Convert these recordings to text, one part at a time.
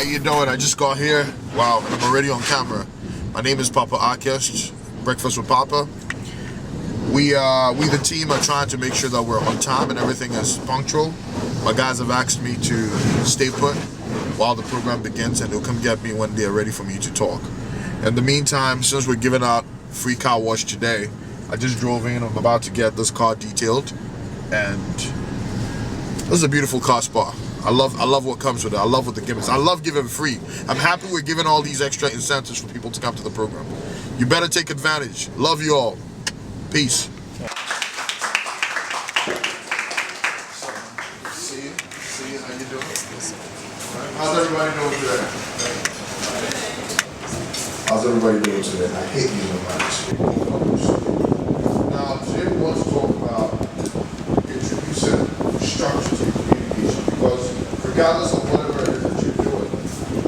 you doing? I just got here. Wow, and I'm already on camera. My name is Papa Akesh, Breakfast with Papa. We the team are trying to make sure that we're on time and everything is punctual. My guys have asked me to stay put while the program begins, and they'll come get me when they're ready for me to talk. In the meantime, since we're giving out free car wash today, I just drove in. I'm about to get this car detailed, and this is a beautiful car spa. I love what comes with it. I love what the gimmicks. I love giving free. I'm happy we're giving all these extra incentives for people to come to the program. You better take advantage. Love you all. Peace. See you. How you doing? How's everybody doing today? How's everybody doing today? I hate using my Now, today we want to talk about introducing structure to your communication, because regardless of whatever it is that you're doing,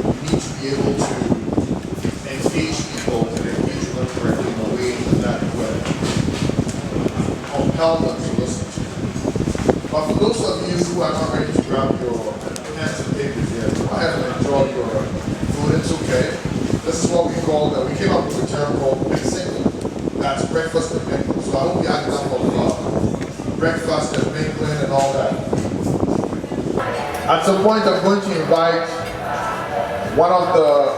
you need to be able to engage people and engage them correctly in a way that will compel them to listen to you. But for those of you who are not ready to grab your pens and papers yet, go ahead and enjoy your food. It's okay. This is what we came up with a term called mixing. That's breakfast and mingling. So I hope you had enough of breakfast and mingling and all that. At some point, I'm going to invite one of the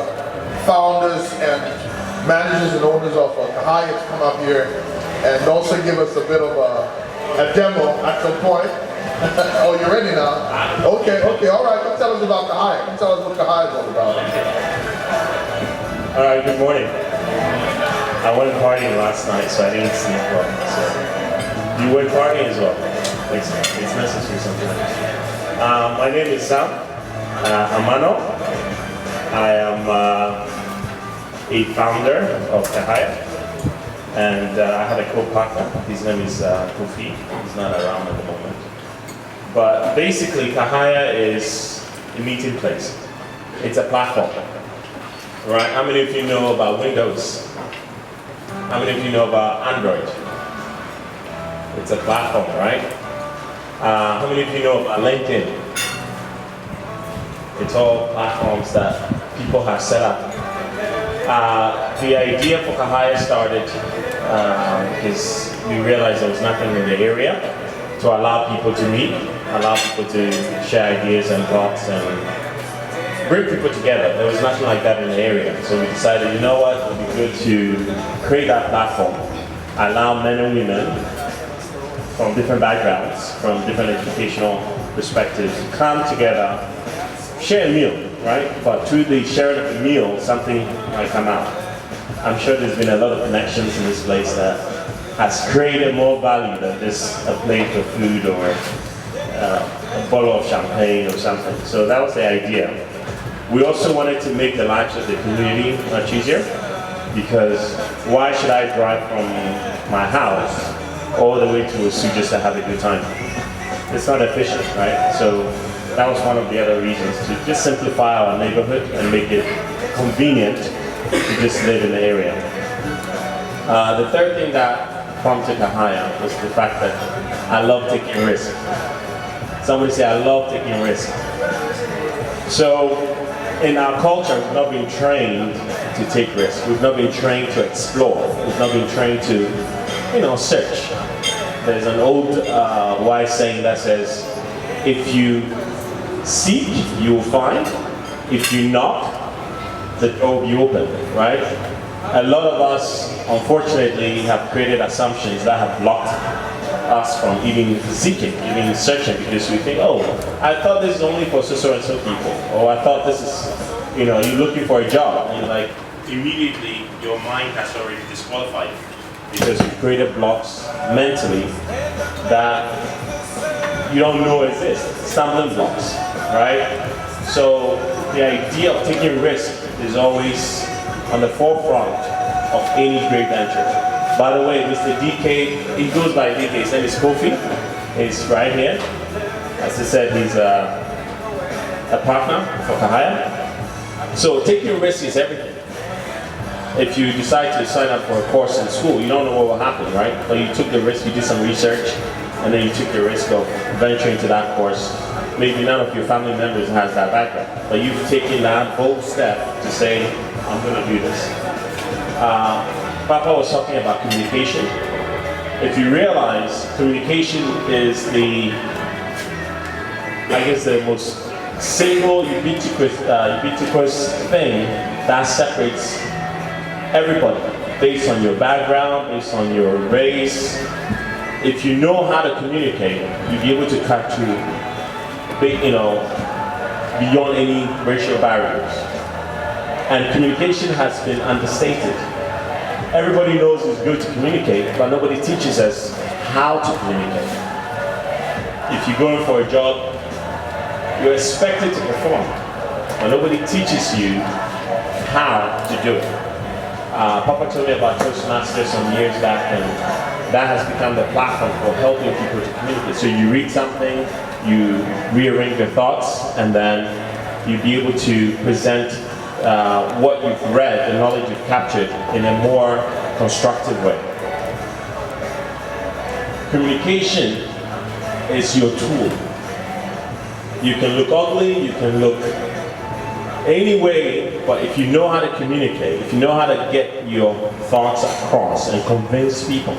founders and managers and owners of Kahaya to come up here and also give us a bit of a demo at some point. Oh, you're ready now? Okay, all right. Come tell us about Kahaya. Come tell us what Kahaya is all about. All right, good morning. I went partying last night, so I didn't sleep well. So you went partying as well. It's necessary sometimes. My name is Sam Amano. I am a founder of Kahaya, and I had a co-partner. His name is Kofi. He's not around at the moment. But basically, Kahaya is a meeting place. It's a platform. Right? How many of you know about Windows? How many of you know about Android? It's a platform, right? How many of you know about LinkedIn? It's all platforms that people have set up. The idea for Kahaya started because we realized there was nothing in the area to allow people to meet, allow people to share ideas and thoughts and bring people together. There was nothing like that in the area. So we decided, you know what, it would be good to create that platform, allow men and women from different backgrounds, from different educational perspectives, come together, share a meal, right? But through the sharing of the meal, something might come out. I'm sure there's been a lot of connections in this place that has created more value than just a plate of food or a bottle of champagne or something. So that was the idea. We also wanted to make the lives of the community much easier, because why should I drive from my house all the way to Osu just to have a good time? It's not efficient, right? So that was one of the other reasons, to just simplify our neighborhood and make it convenient to just live in the area. The third thing that prompted Kahaya was the fact that I love taking risks. Somebody say, I love taking risks. So in our culture, we've not been trained to take risks. We've not been trained to explore. We've not been trained to, search. There's an old wise saying that says, if you seek, you will find. If you knock, the door will be open, right? A lot of us, unfortunately, have created assumptions that have blocked us from even seeking, even searching, because we think, oh, I thought this is only for so and so people, or I thought this is, you're looking for a job, and like immediately your mind has already disqualified you because you've created blocks mentally that you don't know exist, stumbling blocks, right? So the idea of taking risk is always on the forefront of any great venture. By the way, Mr. DK, he goes by DK, his name is Kofi. He's right here. As I said, he's a partner for Kahaya. So taking risks is everything. If you decide to sign up for a course in school, you don't know what will happen, right? But you took the risk, you did some research, and then you took the risk of venturing into that course. maybe none of your family members has that background, but you've taken that bold step to say, I'm going to do this. Papa was talking about communication. If you realize communication is the most single ubiquitous thing that separates everybody based on your background, based on your race. If you know how to communicate, you'll be able to cut through beyond any racial barriers. And communication has been understated. Everybody knows it's good to communicate, but nobody teaches us how to communicate. If you're going for a job, you're expected to perform, but nobody teaches you how to do it. Papa told me about Toastmasters some years back, and that has become the platform for helping people to communicate. So you read something, you rearrange your thoughts, and then you'll be able to present what you've read, the knowledge you've captured, in a more constructive way. Communication is your tool. You can look ugly, you can look any way, but if you know how to communicate, if you know how to get your thoughts across and convince people,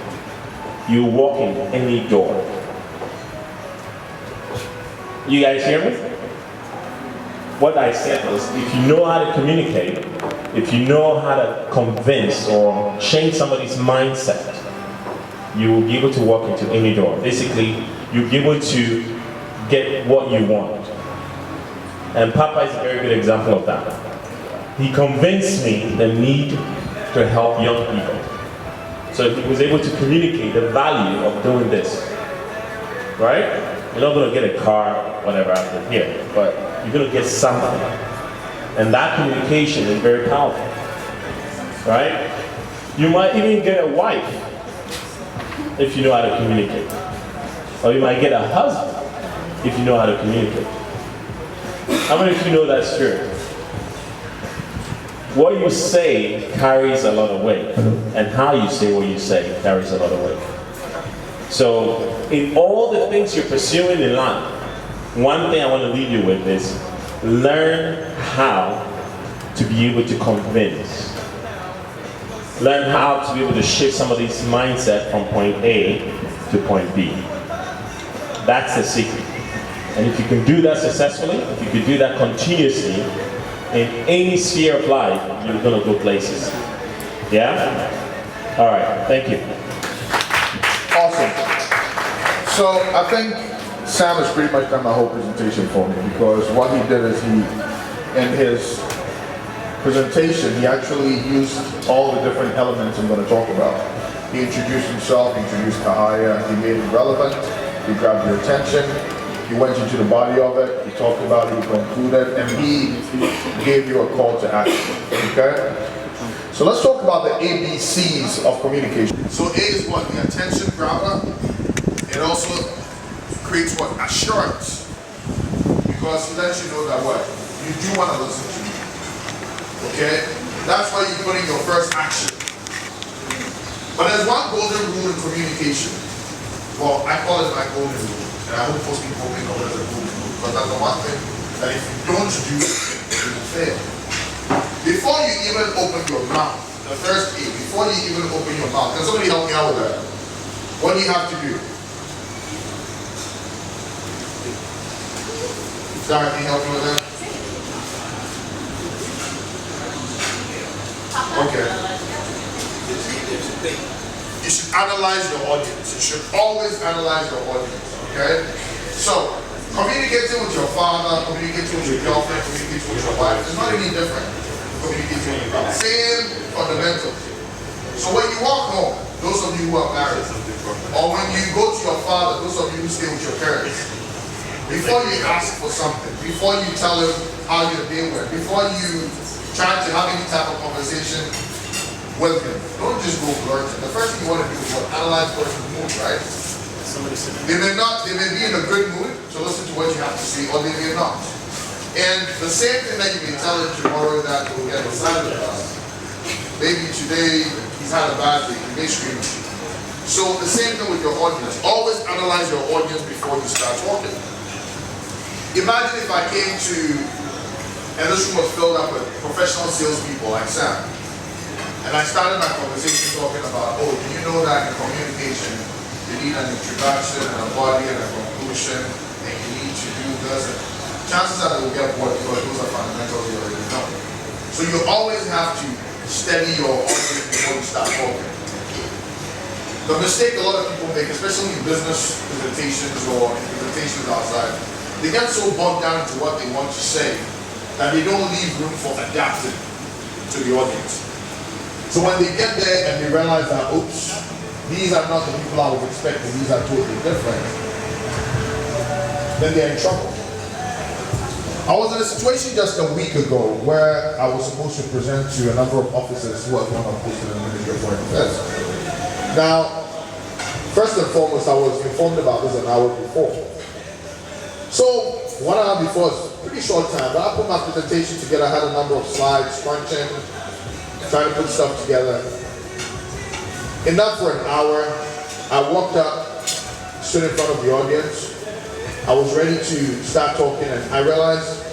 you walk in any door. You guys hear me? What I said was, if you know how to communicate, if you know how to convince or change somebody's mindset, you will be able to walk into any door. Basically, you'll be able to get what you want. And Papa is a very good example of that. He convinced me the need to help young people. So he was able to communicate the value of doing this. Right? You're not going to get a car, whatever, after here, but you're going to get something. And that communication is very powerful. Right? You might even get a wife if you know how to communicate. Or you might get a husband if you know how to communicate. How many of you know that spirit? What you say carries a lot of weight, and how you say what you say carries a lot of weight. So, in all the things you're pursuing in life, one thing I want to leave you with is learn how to be able to convince. Learn how to be able to shift somebody's mindset from point A to point B. That's the secret. And if you can do that successfully, if you can do that continuously, in any sphere of life, you're going to go places. Yeah? All right, thank you. Awesome. So I think Sam has pretty much done my whole presentation for me, because what he did is in his presentation, he actually used all the different elements I'm going to talk about. He introduced himself, he introduced Kahaya, he made it relevant, he grabbed your attention, he went into the body of it, he talked about it, he concluded, and he gave you a call to action, okay? So let's talk about the ABCs of communication. So A is what? The attention grabber. It also creates what? Assurance. Because it lets you know that what? You do want to listen to me. Okay? That's why you put in your first action. But there's one golden rule in communication. Well, I call it my golden rule. And I hope most people may know it as a golden rule. Because that's the one thing that if you don't do, you will fail. Before you even open your mouth, the first A, before you even open your mouth, can somebody help me out with that? What do you have to do? Sarah, can you help me with that? Okay. You should analyze your audience. You should always analyze your audience, okay? So, communicating with your father, communicating with your girlfriend, communicating with your wife, is not any different. Communicating with your same fundamentals. So when you walk home, those of you who are married, or when you go to your father, those of you who stay with your parents, before you ask for something, before you tell him how your day went, before you try to have any type of conversation with him, don't just go blurting. The first thing you want to do is analyze the person's mood, right? They may be in a good mood to listen to what you have to say, or they may not. And the same thing that you may tell him tomorrow that will get excited about. Maybe today he's had a bad day, he may scream at you. So the same thing with your audience. Always analyze your audience before you start talking. Imagine if I came to, and this room was filled up with professional salespeople like Sam, and I started my conversation talking about, oh, do you know that in communication, you need an introduction and a body and a conclusion, and you need to do this. And chances are that we'll get bored because those are fundamentals you already know. So you always have to steady your audience before you start talking. The mistake a lot of people make, especially in business presentations or in presentations outside, they get so bogged down into what they want to say that they don't leave room for adapting to the audience. So when they get there and they realize that, oops, these are not the people I was expecting, these are totally different, then they're in trouble. I was in a situation just a week ago where I was supposed to present to a number of officers who are going to post in the Ministry of Foreign Affairs. Now, first and foremost, I was informed about this an hour before. So, 1 hour before is a pretty short time, but I put my presentation together. I had a number of slides, crunching, trying to put stuff together. Enough for an hour. I walked up, stood in front of the audience. I was ready to start talking, and I realized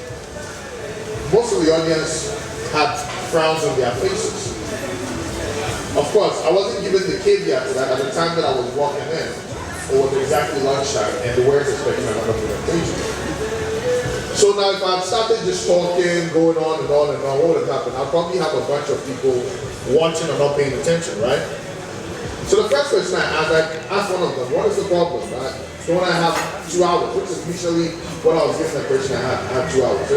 most of the audience had frowns on their faces. Of course, I wasn't given the caveat to that at the time that I was walking in. It was exactly lunchtime, and they weren't expecting another presentation. So now if I had started just talking, going on and on and on, what would have happened? I'd probably have a bunch of people watching and not paying attention, right? So the first question I asked one of them, what is the problem, right? So when I have 2 hours, which is usually what I was given the question I had 2 hours.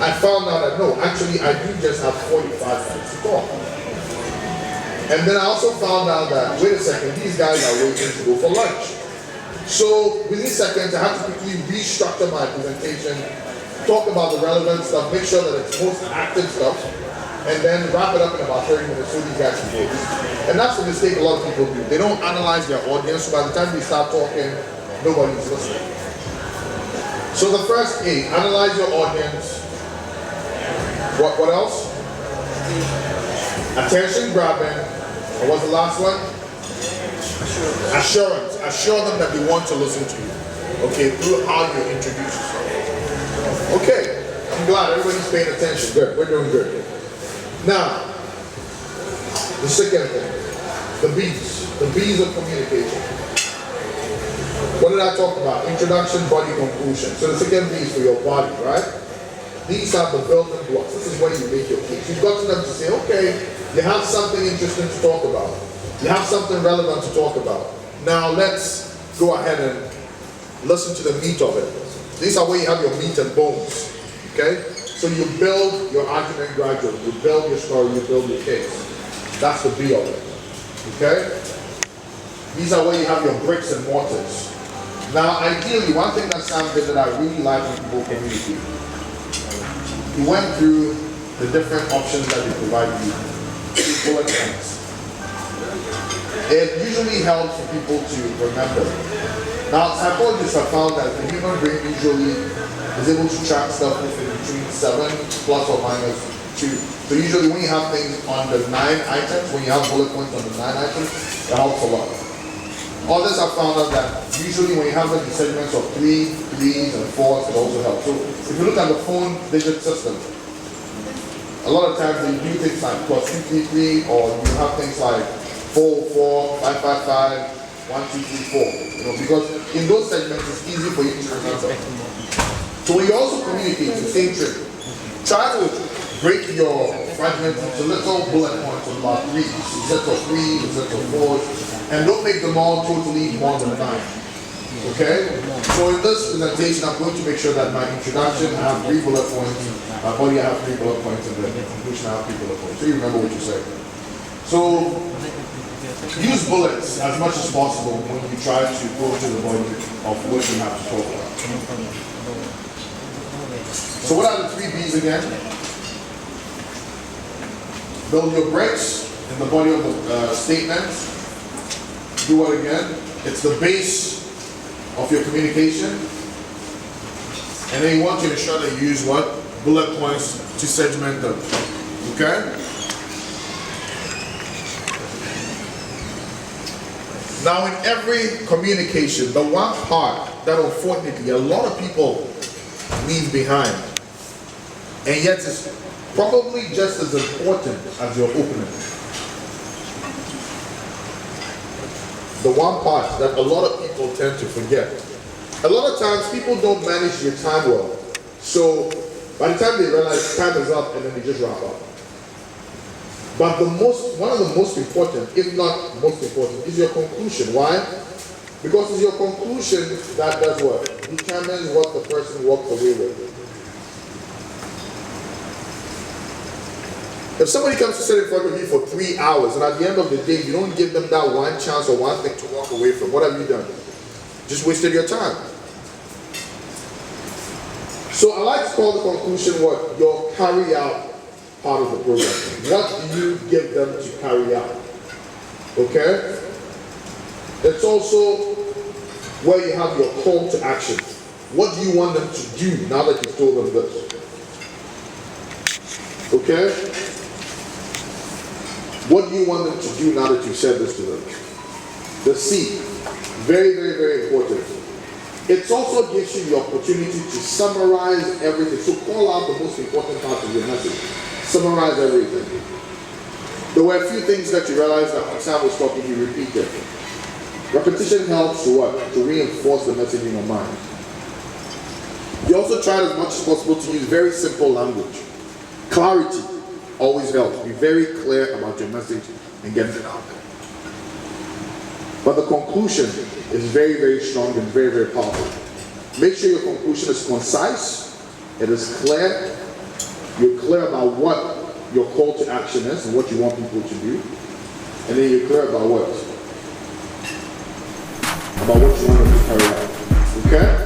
I found out that no, actually I do just have 45 minutes to talk. And then I also found out that, wait a second, these guys are waiting to go for lunch. So within seconds, I have to quickly restructure my presentation, talk about the relevant stuff, make sure that it's most active stuff, and then wrap it up in about 30 minutes so these guys can go. And that's the mistake a lot of people do. They don't analyze their audience, so by the time they start talking, nobody's listening. So the first A, analyze your audience. What else? Attention grabbing. And what's the last one? Assurance. Assure them that they want to listen to you. Okay, through how you introduce yourself. Okay, I'm glad everybody's paying attention. Good, we're doing good. Now, the second thing, the B's of communication. What did I talk about? Introduction, body, conclusion. So the second B is for your body, right? These are the building blocks. This is where you make your case. You've gotten them to say, okay, you have something interesting to talk about. You have something relevant to talk about. Now let's go ahead and listen to the meat of it. These are where you have your meat and bones. Okay? So you build your argument gradually. You build your story, you build your case. That's the B of it. Okay? These are where you have your bricks and mortars. Now ideally, one thing that Sam did that I really like when people communicate, he went through the different options that they provide you, bullet points. It usually helps for people to remember. Now, psychologists have found that the human brain usually is able to track stuff within between 7 plus or minus 2. So usually when you have things on the 9 items, when you have bullet points on the 9 items, it helps a lot. Others have found out that usually when you have like the segments of 3, 3s, and 4s, it also helps. So if you look at the phone digit system, a lot of times they do things like +233, or you have things like 404, 555, 1234. You know, because in those segments it's easy for you to remember. So when you also communicate, the same trick. Try to break your fragments into little bullet points of about 3, sets of 3, sets of 4s, and don't make them all totally more than 9. Okay? So in this presentation, I'm going to make sure that my introduction, I have 3 bullet points, my body, I have 3 bullet points, and then in conclusion, I have 3 bullet points. So you remember what you said. So use bullets as much as possible when you try to go to the body of what you have to talk about. So what are the 3 B's again? Build your bricks in the body of the statement. Do what again? It's the base of your communication. And then you want to ensure that you use what? Bullet points to segment them. Okay? Now in every communication, the one part that unfortunately a lot of people leave behind. And yet it's probably just as important as your opening. The one part that a lot of people tend to forget. A lot of times people don't manage their time well. So by the time they realize time is up and then they just wrap up. But one of the most important, if not most important, is your conclusion. Why? Because it's your conclusion that does what? Determines what the person walks away with. If somebody comes to sit in front of you for 3 hours and at the end of the day you don't give them that one chance or one thing to walk away from, what have you done? Just wasted your time. So I like to call the conclusion what? Your carry out part of the program. What do you give them to carry out? Okay? It's also where you have your call to action. What do you want them to do now that you've told them this? Okay? What do you want them to do now that you've said this to them? The C. Very, very, very important. It also gives you the opportunity to summarize everything. So call out the most important part of your message. Summarize everything. There were a few things that you realized that when Sam was talking, he repeated. Repetition helps to what? To reinforce the message in your mind. You also try as much as possible to use very simple language. Clarity always helps. Be very clear about your message and get it out there. But the conclusion is very, very strong and very, very powerful. Make sure your conclusion is concise, it is clear, you're clear about what your call to action is and what you want people to do, and then you're clear about what? About what you want them to carry out. Okay?